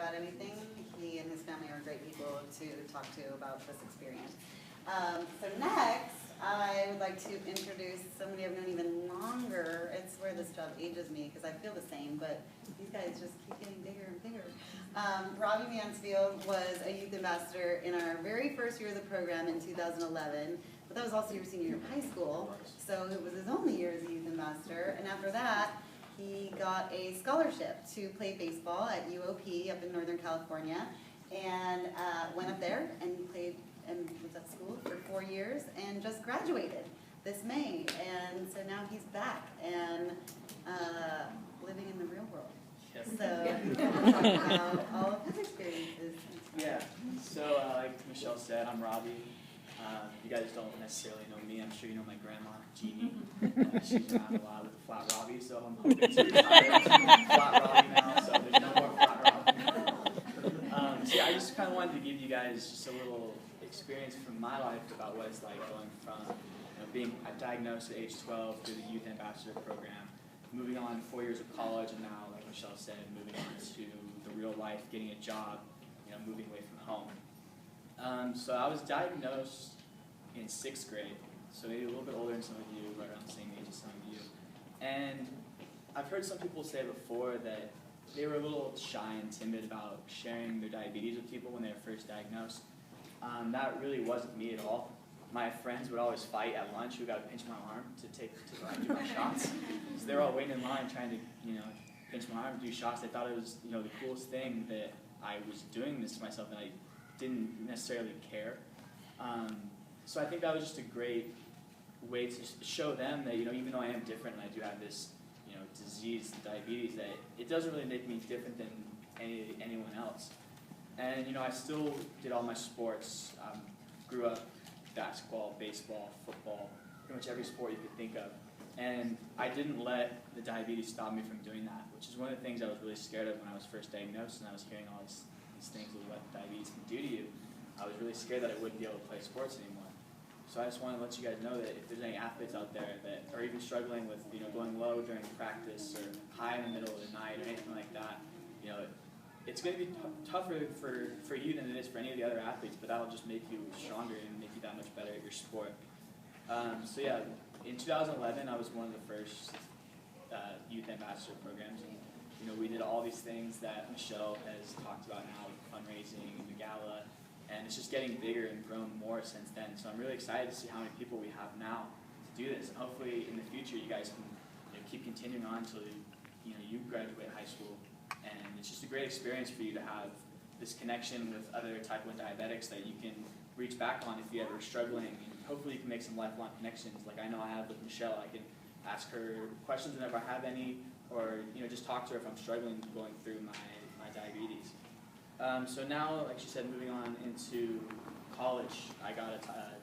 about anything, he and his family are great people to talk to about this experience. So next, I would like to introduce somebody I've known even longer. It's where this job ages me because I feel the same, but these guys just keep getting bigger and bigger. Robby Mansfield was a youth ambassador in our very first year of the program in 2011, but that was also your senior year of high school, so it was his only year as a youth ambassador, and after that, he got a scholarship to play baseball at UOP up in Northern California, and went up there and played and was at school for 4 years and just graduated this May. And so now he's back and living in the real world. Yes. So we'll talk about all of his experiences. Yeah, so like Michelle said, I'm Robby. You guys don't necessarily know me. I'm sure you know my grandma, Jeannie. She's around a lot with the Flat Robby, so I'm hoping to retire Flat Robby now, so there's no more Flat Robby. So yeah, I just kind of wanted to give you guys just a little experience from my life about what it's like going from being diagnosed at age 12 through the Youth Ambassador Program, moving on 4 years of college, and now, like Michelle said, moving on to the real life, getting a job, moving away from home. So I was diagnosed in 6th grade, so maybe a little bit older than some of you, right around the same age as some of you. And I've heard some people say before that they were a little shy and timid about sharing their diabetes with people when they were first diagnosed. That really wasn't me at all. My friends would always fight at lunch who got to pinch my arm to do my shots. So they were all waiting in line trying to, pinch my arm and do shots. They thought it was, the coolest thing that I was doing this to myself, and I didn't necessarily care. So I think that was just a great way to show them that, even though I am different and I do have this, disease, diabetes, that it doesn't really make me different than anyone else. And, I still did all my sports, grew up basketball, baseball, football, pretty much every sport you could think of. And I didn't let the diabetes stop me from doing that, which is one of the things I was really scared of when I was first diagnosed and I was hearing all these things of what diabetes can do to you. I was really scared that I wouldn't be able to play sports anymore. So I just want to let you guys know that if there's any athletes out there that are even struggling with going low during practice or high in the middle of the night or anything like that, it's going to be tougher for you than it is for any of the other athletes, but that'll just make you stronger and make you that much better at your sport. So yeah, in 2011 I was one of the first youth ambassador programs, and we did all these things that Michelle has talked about now, with fundraising and the gala, and it's just getting bigger and grown more since then. So I'm really excited to see how many people we have now to do this, and hopefully in the future you guys can keep continuing on until you graduate high school. And it's just a great experience for you to have this connection with other type 1 diabetics that you can reach back on if you're ever struggling. And hopefully you can make some lifelong connections like I know I have with Michelle. I can ask her questions whenever I have any, or just talk to her if I'm struggling going through my diabetes. So now, like she said, moving on into college, I got a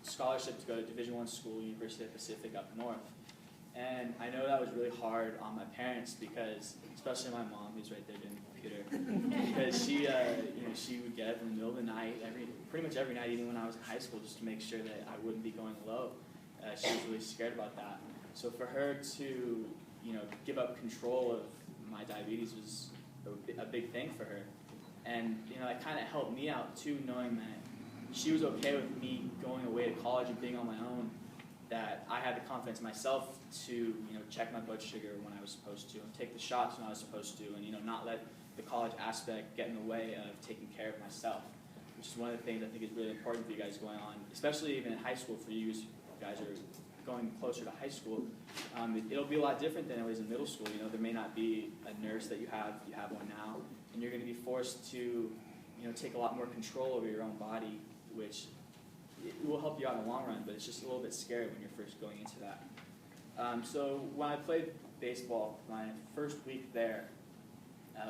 scholarship to go to Division I school, University of the Pacific up north. And I know that was really hard on my parents because, especially my mom, who's right there doing the computer, because she would get up in the middle of the night, pretty much every night, even when I was in high school, just to make sure that I wouldn't be going low. She was really scared about that. So for her to, give up control of my diabetes was a big thing for her. And, that kind of helped me out too, knowing that she was okay with me going away to college and being on my own, that I had the confidence myself to, check my blood sugar when I was supposed to, and take the shots when I was supposed to, and, not let the college aspect get in the way of taking care of myself, which is one of the things I think is really important for you guys going on, especially even in high school for you guys are going closer to high school. It'll be a lot different than it was in middle school. There may not be a nurse that you have one now, and you're going to be forced to, take a lot more control over your own body, which it will help you out in the long run, but it's just a little bit scary when you're first going into that. So when I played baseball, my first week there,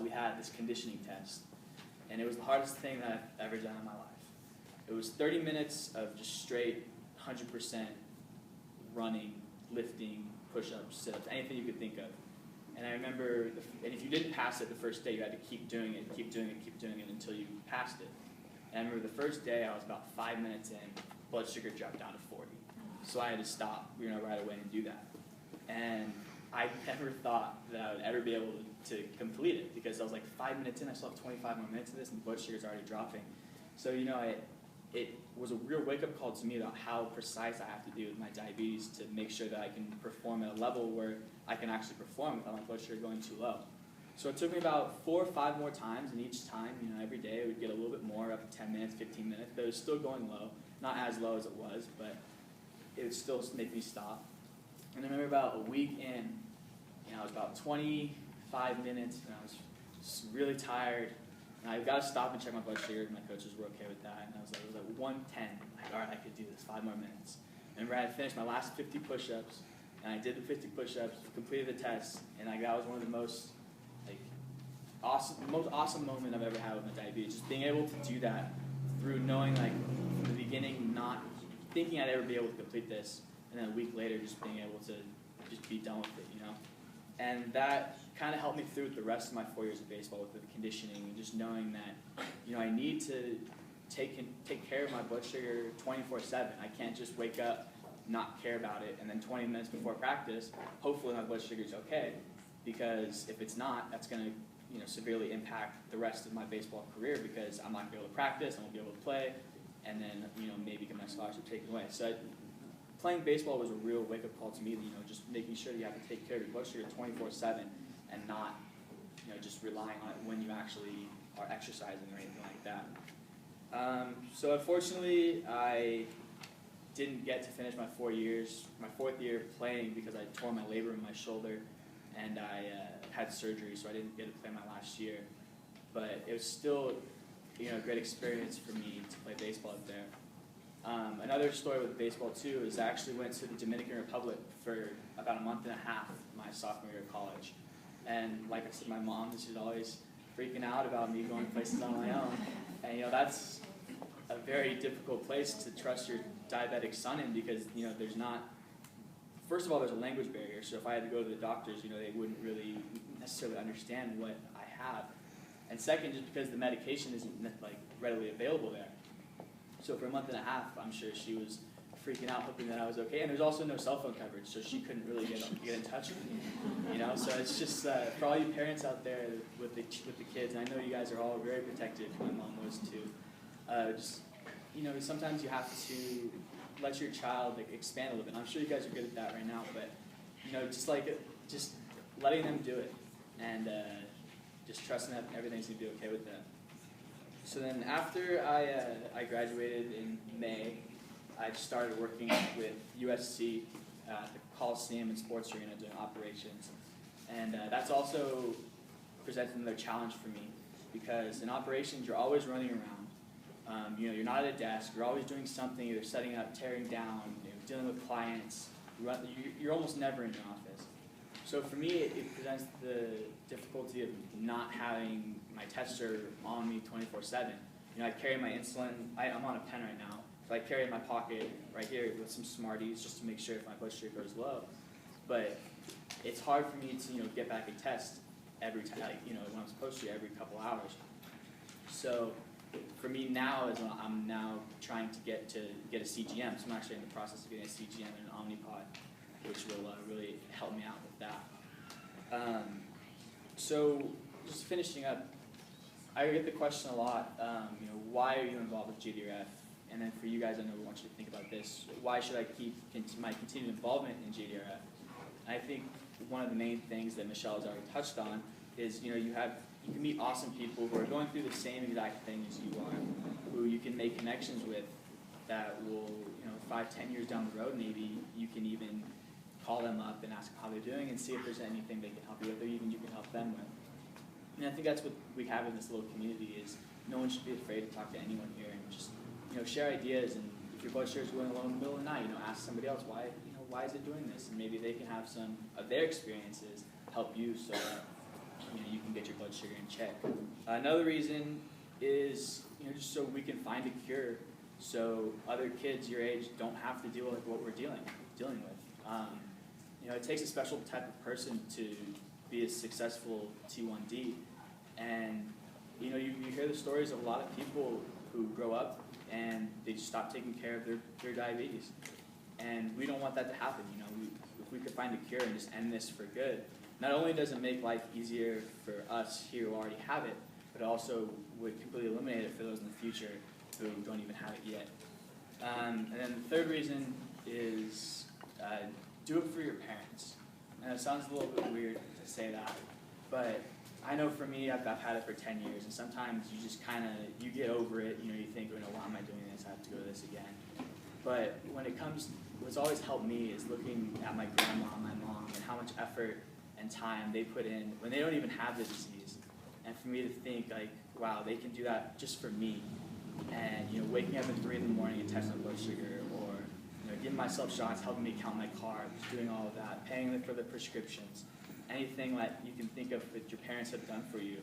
we had this conditioning test, and it was the hardest thing that I've ever done in my life. It was 30 minutes of just straight 100% running, lifting, push-ups, sit-ups, anything you could think of. And I remember, and if you didn't pass it the first day, you had to keep doing it, keep doing it, keep doing it until you passed it. And I remember the first day, I was about 5 minutes in, blood sugar dropped down to 40. So I had to stop, right away and do that. And I never thought that I would ever be able to complete it, because I was like 5 minutes in, I still have 25 more minutes of this, and the blood sugar's already dropping. So, you know, it was a real wake-up call to me about how precise I have to be with my diabetes to make sure that I can perform at a level where I can actually perform without my blood sugar going too low. So it took me about 4 or 5 more times, and each time, you know, every day it would get a little bit more, up to 10 minutes, 15 minutes, but it was still going low. Not as low as it was, but it would still make me stop. And I remember about a week in, you know, I was about 25 minutes, and I was just really tired. And I got to stop and check my blood sugar, and my coaches were okay with that. And it was like 110. Like, all right, I could do this, 5 more minutes. And I had finished my last 50 push-ups, and I did the 50 push-ups, completed the test, and like, that was one of the most awesome moment I've ever had with my diabetes. Just being able to do that through knowing, like, from the beginning, not thinking I'd ever be able to complete this, and then a week later just being able to just be done with it, you know? And that kind of helped me through the rest of my 4 years of baseball with the conditioning, and just knowing that, you know, I need to take care of my blood sugar 24/7. I can't just wake up, not care about it, and then 20 minutes before practice, hopefully my blood sugar is okay, because if it's not, that's going to, you know, severely impact the rest of my baseball career, because I'm not going to be able to practice, I won't be able to play, and then, you know, maybe get my scholarship taken away. So playing baseball was a real wake-up call to me, you know, just making sure that you have to take care of your blood sugar 24/7 and not, you know, just relying on it when you actually are exercising or anything like that. So unfortunately, I didn't get to finish my 4 years, my 4th year playing, because I tore my labrum in my shoulder, and I had surgery, so I didn't get to play my last year. But it was still, you know, a great experience for me to play baseball up there. Another story with baseball too is I actually went to the Dominican Republic for about a month and a half my sophomore year of college. And like I said, my mom, she's always freaking out about me going places on my own. And, you know, that's a very difficult place to trust your diabetic son in, because, you know, there's not, first of all, there's a language barrier. So if I had to go to the doctors, you know, they wouldn't really necessarily understand what I have. And second, just because the medication isn't, like, readily available there. So for a month and a half, I'm sure she was freaking out, hoping that I was okay. And there's also no cell phone coverage, so she couldn't really get in touch with me. You know, so it's just for all you parents out there with the kids. And I know you guys are all very protective. My mom was too. Just, you know, sometimes you have to let your child, like, expand a little bit. I'm sure you guys are good at that right now, but, you know, just letting them do it, and just trusting that everything's gonna be okay with them. So then after I graduated in May, I started working with USC at the Coliseum and Sports Arena doing operations. And that's also presented another challenge for me, because in operations you're always running around. You know, you're not at a desk, you're always doing something, either setting up, tearing down, you know, dealing with clients. You're almost never in your office. So for me, it presents the difficulty of not having my tester on me 24/7. You know, I carry my insulin. I'm on a pen right now, so I carry it in my pocket right here with some Smarties just to make sure if my blood sugar goes low. But it's hard for me to, you know, get back a test every time, like, you know, when I'm supposed to, every couple hours. So for me now, I'm now trying to get a CGM. So I'm actually in the process of getting a CGM and an Omnipod, which will really help me out with that. So just finishing up, I get the question a lot, you know, why are you involved with JDRF? And then for you guys, I know we want you to think about this. Why should I keep my continued involvement in JDRF? And I think one of the main things that Michelle has already touched on is, you know, you can meet awesome people who are going through the same exact thing as you are, who you can make connections with that will, you know, 5-10 years down the road, maybe you can even call them up and ask how they're doing and see if there's anything they can help you with, or even you can help them with. And I think that's what we have in this little community, is no one should be afraid to talk to anyone here, and just, you know, share ideas. And if your blood sugar is going low in the middle of the night, you know, ask somebody else why is it doing this, and maybe they can have some of their experiences help you, so that, you know, you can get your blood sugar in check. Another reason is, you know, just so we can find a cure, so other kids your age don't have to deal with what we're dealing with. You know, it takes a special type of person to be a successful T1D, and, you know, you hear the stories of a lot of people who grow up and they just stop taking care of their diabetes, and we don't want that to happen. You know, if we could find a cure and just end this for good, not only does it make life easier for us here who already have it, but also would completely eliminate it for those in the future who don't even have it yet. And then the third reason is do it for your parents. And it sounds a little bit weird to say that, but I know for me, I've had it for 10 years, and sometimes you just kind of, you get over it, you know, you think, oh no, why am I doing this? I have to go to this again. But when it comes, what's always helped me is looking at my grandma and my mom and how much effort and time they put in when they don't even have the disease. And for me to think like, wow, they can do that just for me. And, you know, waking up at 3 in the morning and testing my blood sugar, or, you know, giving myself shots, helping me count my carbs, doing all of that, paying for the prescriptions, anything that you can think of that your parents have done for you,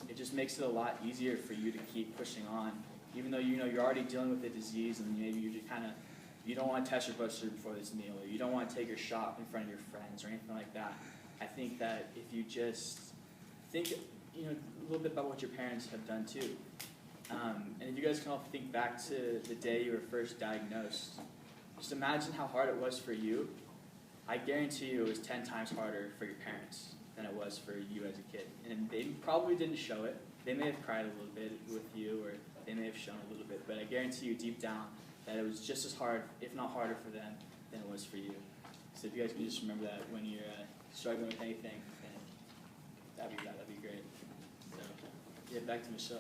it just makes it a lot easier for you to keep pushing on. Even though you know you're already dealing with the disease and maybe you just kind of, you don't want to test your blood sugar before this meal, or you don't want to take your shot in front of your friends or anything like that. I think that if you just think, you know, a little bit about what your parents have done too. And if you guys can all think back to the day you were first diagnosed, just imagine how hard it was for you. I guarantee you it was 10 times harder for your parents than it was for you as a kid. And they probably didn't show it. They may have cried a little bit with you, or they may have shown a little bit, but I guarantee you deep down that it was just as hard, if not harder for them than it was for you. So if you guys can just remember that when you're struggling with anything, then that'd be great. So, yeah, back to Michelle.